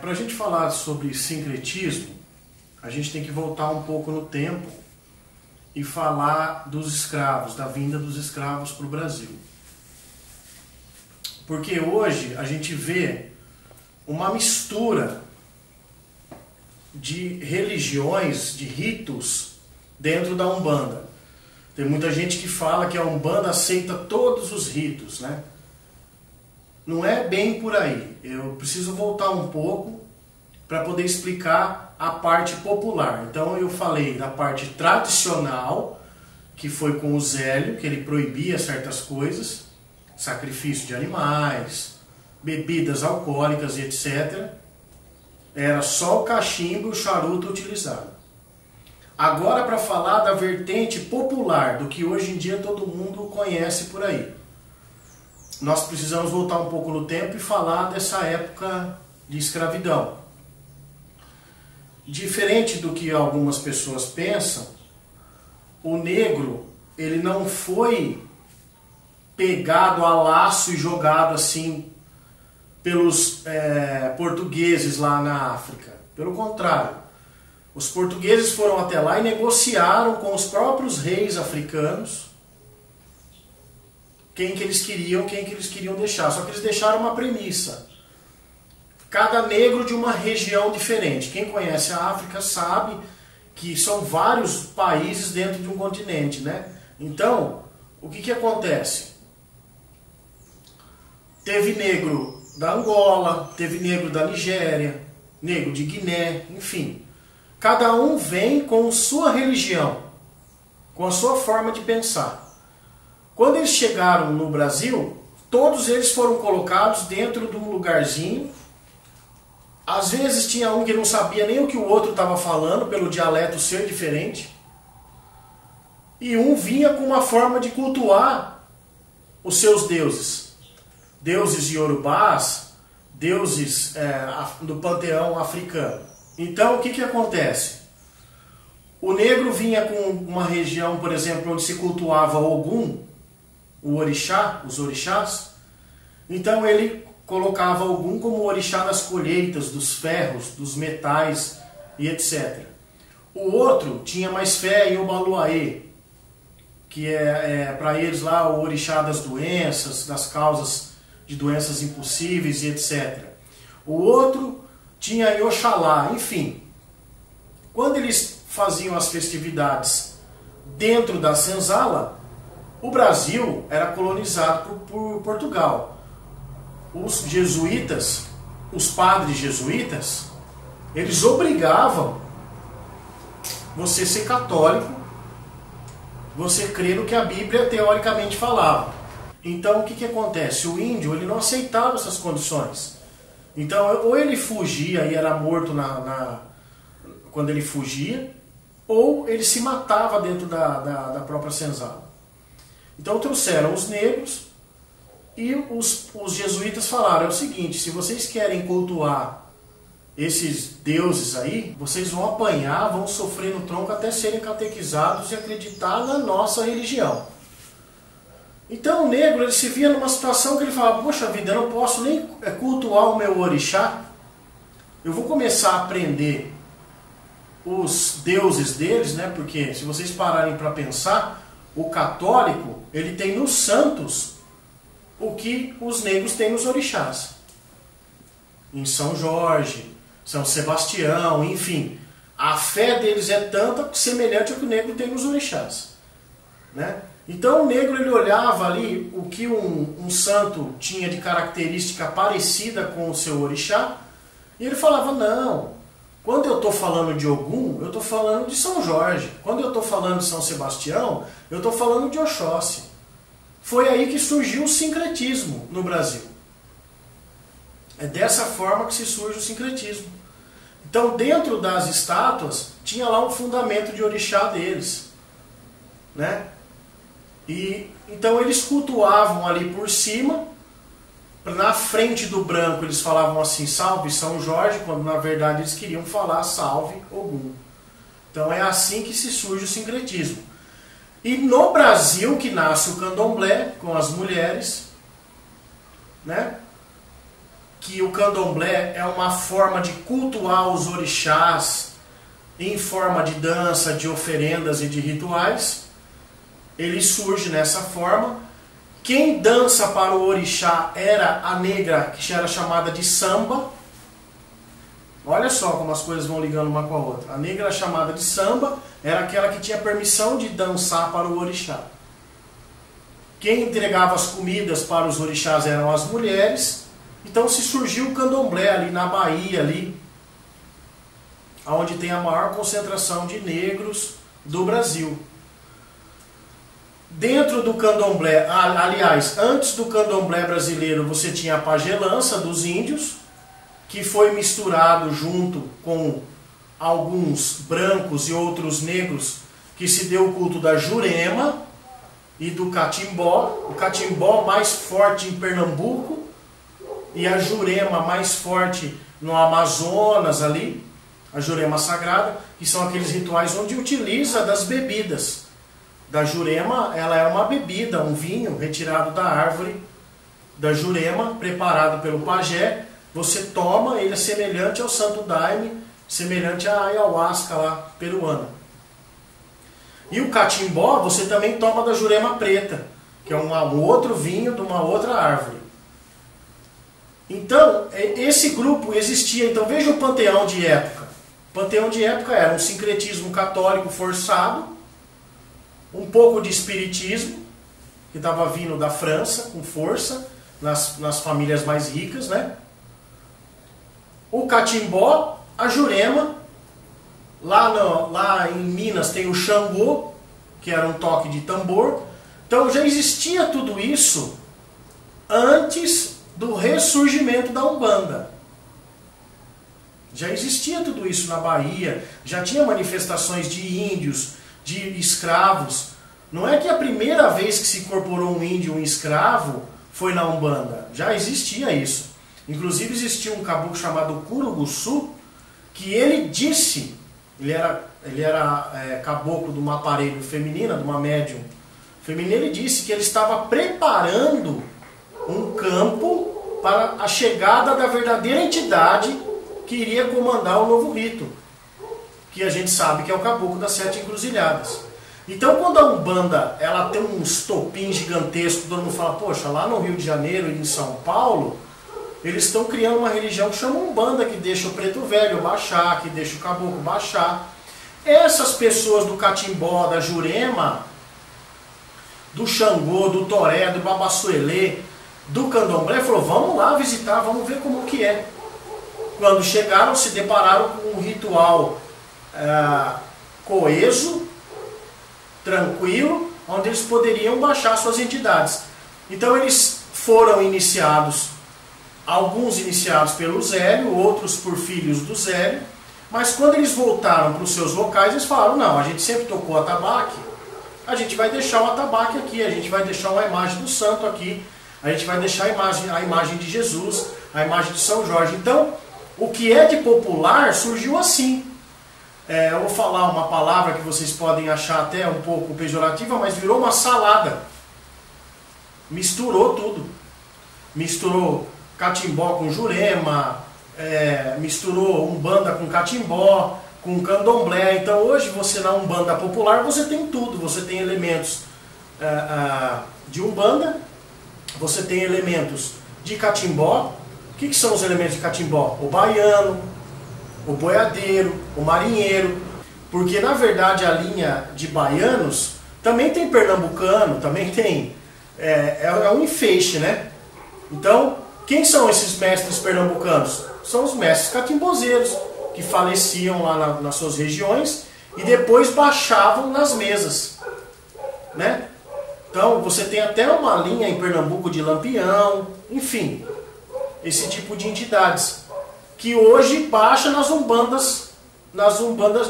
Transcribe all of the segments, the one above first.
Para a gente falar sobre sincretismo, a gente tem que voltar um pouco no tempo e falar dos escravos, da vinda dos escravos para o Brasil. Porque hoje a gente vê uma mistura de religiões, de ritos dentro da Umbanda. Tem muita gente que fala que a Umbanda aceita todos os ritos, né? Não é bem por aí. Eu preciso voltar um pouco para poder explicar a parte popular. Então eu falei da parte tradicional, que foi com o Zélio, que ele proibia certas coisas, sacrifício de animais, bebidas alcoólicas e etc. Era só o cachimbo e o charuto utilizado. Agora, para falar da vertente popular, do que hoje em dia todo mundo conhece por aí, nós precisamos voltar um pouco no tempo e falar dessa época de escravidão. Diferente do que algumas pessoas pensam, o negro ele não foi pegado a laço e jogado assim pelos portugueses lá na África. Pelo contrário, os portugueses foram até lá e negociaram com os próprios reis africanos quem que eles queriam deixar. Só que eles deixaram uma premissa: cada negro de uma região diferente. Quem conhece a África sabe que são vários países dentro de um continente, né? Então, o que acontece? Teve negro da Angola, teve negro da Nigéria, negro de Guiné, enfim. Cada um vem com sua religião, com a sua forma de pensar. Quando eles chegaram no Brasil, todos eles foram colocados dentro de um lugarzinho. Às vezes tinha um que não sabia nem o que o outro estava falando, pelo dialeto ser diferente. E um vinha com uma forma de cultuar os seus deuses. Deuses iorubás, deuses do panteão africano. Então o que acontece? O negro vinha com uma região, por exemplo, onde se cultuava Ogum, o orixá, os orixás. Então ele colocava Ogum como o orixá das colheitas, dos ferros, dos metais e etc. O outro tinha mais fé em Obaluaê, que é para eles lá o orixá das doenças, das causas de doenças impossíveis e etc. O outro tinha em Oxalá, enfim. Quando eles faziam as festividades dentro da senzala, o Brasil era colonizado por Portugal. Os jesuítas, os padres jesuítas, eles obrigavam você a ser católico, você crer no que a Bíblia teoricamente falava. Então o que acontece? O índio ele não aceitava essas condições. Então ou ele fugia e era morto quando ele fugia, ou ele se matava dentro da própria senzala. Então trouxeram os negros e os jesuítas falaram: é o seguinte, se vocês querem cultuar esses deuses aí, vocês vão apanhar, vão sofrer no tronco até serem catequizados e acreditar na nossa religião. Então o negro ele se via numa situação que ele falava: poxa vida, eu não posso nem cultuar o meu orixá, eu vou começar a aprender os deuses deles, né? Porque se vocês pararem para pensar, o católico ele tem nos santos o que os negros têm nos orixás. Em São Jorge, São Sebastião, enfim. A fé deles é tanta semelhante ao que o negro tem nos orixás, né? Então o negro ele olhava ali o que um santo tinha de característica parecida com o seu orixá, e ele falava: não, quando eu estou falando de Ogum, eu estou falando de São Jorge. Quando eu estou falando de São Sebastião, eu estou falando de Oxóssi. Foi aí que surgiu o sincretismo no Brasil. É dessa forma que se surge o sincretismo. Então dentro das estátuas tinha lá um fundamento de orixá deles, né? E então eles cultuavam ali por cima. Na frente do branco eles falavam assim: salve São Jorge, quando na verdade eles queriam falar salve Ogum. Então é assim que se surge o sincretismo. E no Brasil que nasce o candomblé com as mulheres, né? que o candomblé é uma forma de cultuar os orixás em forma de dança, de oferendas e de rituais. Ele surge nessa forma. Quem dança para o orixá era a negra, que era chamada de samba. Olha só como as coisas vão ligando uma com a outra. A negra chamada de samba era aquela que tinha permissão de dançar para o orixá. Quem entregava as comidas para os orixás eram as mulheres. Então se surgiu o candomblé ali na Bahia, ali, onde tem a maior concentração de negros do Brasil. Dentro do candomblé, aliás, antes do candomblé brasileiro, você tinha a pagelança dos índios, que foi misturado junto com alguns brancos e outros negros, que se deu o culto da Jurema e do Catimbó. O Catimbó mais forte em Pernambuco e a Jurema mais forte no Amazonas ali, a Jurema Sagrada, que são aqueles rituais onde utiliza das bebidas. Da Jurema, ela é uma bebida, um vinho retirado da árvore da Jurema, preparado pelo pajé. Você toma, ele é semelhante ao Santo Daime, semelhante à ayahuasca lá peruana. E o catimbó você também toma da Jurema preta, que é um outro vinho de uma outra árvore. Então, esse grupo existia. Então veja o panteão de época. O panteão de época era um sincretismo católico forçado, um pouco de espiritismo, que estava vindo da França com força, nas famílias mais ricas, né? O catimbó, a Jurema, lá em Minas tem o Xangô, que era um toque de tambor. Então já existia tudo isso antes do ressurgimento da Umbanda. Já existia tudo isso na Bahia, já tinha manifestações de índios, de escravos. Não é que a primeira vez que se incorporou um índio, um escravo, foi na Umbanda. Já existia isso. Inclusive existia um caboclo chamado Curuguçu, que ele disse, ele era caboclo de uma aparelho feminina, de uma médium feminina, ele disse que ele estava preparando um campo para a chegada da verdadeira entidade que iria comandar o novo rito, que a gente sabe que é o caboclo das 7 encruzilhadas. Então quando a Umbanda ela tem um estopim gigantesco, todo mundo fala, poxa, lá no Rio de Janeiro e em São Paulo, eles estão criando uma religião que chama Umbanda, que deixa o preto velho baixar, que deixa o caboclo baixar. Essas pessoas do catimbó, da Jurema, do Xangô, do Toré, do Babassuelê, do candomblé, falou, vamos lá visitar, vamos ver como que é. Quando chegaram, se depararam com um ritual coeso, tranquilo, onde eles poderiam baixar suas entidades. Então eles foram iniciados, alguns iniciados pelo Zélio, outros por filhos do Zélio, mas quando eles voltaram para os seus locais, eles falaram, não, a gente sempre tocou atabaque, a gente vai deixar o atabaque aqui, a gente vai deixar uma imagem do santo aqui, a gente vai deixar a imagem de Jesus, a imagem de São Jorge. Então, o que é de popular surgiu assim. Eu vou falar uma palavra que vocês podem achar até um pouco pejorativa, mas virou uma salada. Misturou tudo. Misturou catimbó com Jurema, misturou Umbanda com catimbó, com candomblé. Então hoje você na Umbanda popular você tem tudo. Você tem elementos de Umbanda, você tem elementos de catimbó. O que são os elementos de catimbó? O baiano, o boiadeiro, o marinheiro, porque na verdade a linha de baianos também tem pernambucano, também tem, é um enfeixe, né? Então, quem são esses mestres pernambucanos? São os mestres catimbozeiros, que faleciam lá nas suas regiões e depois baixavam nas mesas, né? Então, você tem até uma linha em Pernambuco de Lampião, enfim, esse tipo de entidades, que hoje baixa nas umbandas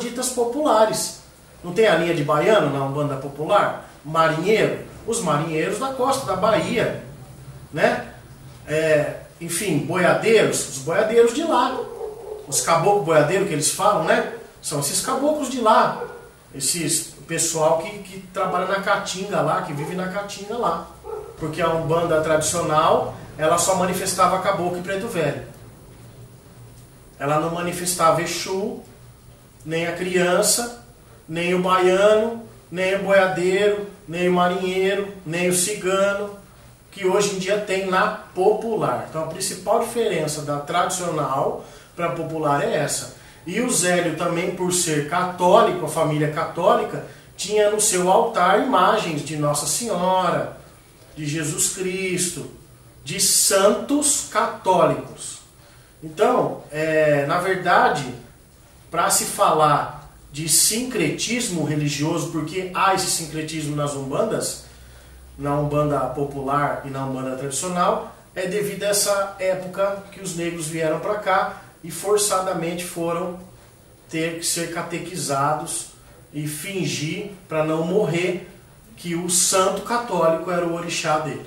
ditas populares. Não tem a linha de baiano na Umbanda popular? Marinheiro, os marinheiros da costa da Bahia, né? Enfim, boiadeiros, os boiadeiros de lá. Os caboclos boiadeiros que eles falam, né? São esses caboclos de lá. Esses pessoal que trabalha na caatinga lá, que vive na caatinga lá. Porque a Umbanda tradicional, ela só manifestava Caboclo e Preto Velho. Ela não manifestava Exu, nem a criança, nem o baiano, nem o boiadeiro, nem o marinheiro, nem o cigano, que hoje em dia tem na popular. Então a principal diferença da tradicional para a popular é essa. E o Zélio também, por ser católico, a família católica, tinha no seu altar imagens de Nossa Senhora, de Jesus Cristo, de santos católicos. Então, na verdade, para se falar de sincretismo religioso, porque há esse sincretismo nas umbandas, na umbanda popular e na umbanda tradicional, é devido a essa época que os negros vieram para cá e forçadamente foram ter que ser catequizados e fingir, para não morrer, que o santo católico era o orixá dele.